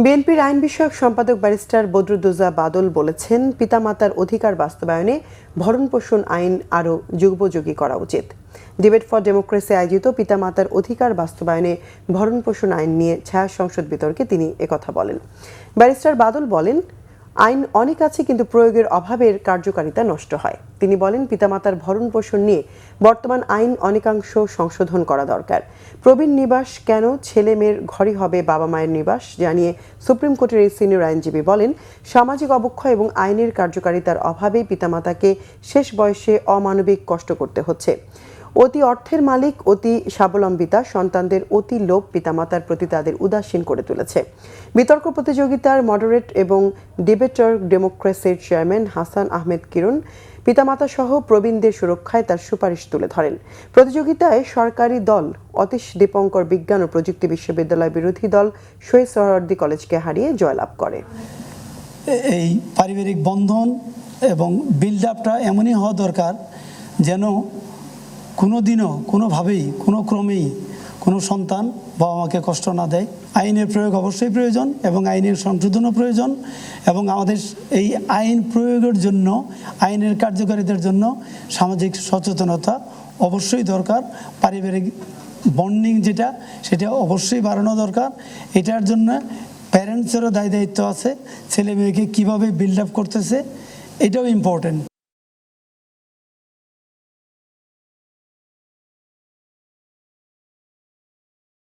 বিএনপির আইন বিষয়ক সম্পাদক ব্যারিস্টার বদরুদ্দোজা বাদল বলেছেন, পিতামাতার অধিকার বাস্তবায়নে ভরণ-পোষণ আইন আরও যুগোপযোগী করা উচিত। ডিবেট ফর ডেমোক্রেসি আয়োজিত পিতামাতার অধিকার বাস্তবায়নে ভরণ-পোষণ আইন নিয়ে ছায়া সংসদ বিতর্কে তিনি একথা বলেন। ব্যারিস্টার বাদল বলেন, আইন অনেক আছে কিন্তু প্রয়োগের অভাবের কার্যকারিতা নষ্ট হয়। তিনি বলেন, পিতামাতার ভরণ-পোষণ নিয়ে বর্তমান আইন অনেকাংশ সংশোধন করা দরকার। প্রবীণ নিবাস কেন ছেলে মেয়ের ঘরই হবে বাবা মায়ের নিবাস জানিয়ে সুপ্রিম কোর্টের এই সিনিয়র আইনজীবী বলেন, সামাজিক অবক্ষয় এবং আইনের কার্যকারিতার অভাবেই পিতামাতাকে শেষ বয়সে অমানবিক কষ্ট করতে হচ্ছে। অতি অর্থের মালিক, অতি স্বাবলম্বিতা, সন্তানদের অতি লোভ পিতামাতার প্রতি তাদের উদাসীন করে তুলেছে। বিতর্ক প্রতিযোগিতার মডারেট এবং ডিবেটর ডেমোক্রেসির চেয়ারম্যান হাসান আহমেদ কিরণ পিতামাতা সহ প্রবীণদের সুরক্ষায় তার সুপারিশ তুলে ধরেন। প্রতিযোগিতায় সরকারি দল অতীশ দীপঙ্কর বিজ্ঞান ও প্রযুক্তি বিশ্ববিদ্যালয় বিরোধী দল শহীদ সোহরাওয়ার্দী কলেজকে হারিয়ে জয়লাভ করে। এই পারিবারিক বন্ধন এবং বিল্ড আপটা এমনই হওয়া দরকার যেন কোনোদিনও কোনোভাবেই কোনো ক্রমেই কোনো সন্তান বাবা মাকে কষ্ট না দেয়। আইনের প্রয়োগ অবশ্যই প্রয়োজন এবং আইনের সংশোধনও প্রয়োজন, এবং আমাদের এই আইন প্রয়োগের জন্য, আইনের কার্যকারিতার জন্য সামাজিক সচেতনতা অবশ্যই দরকার। পারিবারিক বন্ডিং সেটা অবশ্যই বাড়ানো দরকার। এটার জন্য প্যারেন্টসেরও দায়িত্ব আছে, ছেলে মেয়েকে কীভাবে বিল্ড আপ করতেছে এটাও ইম্পর্টেন্ট।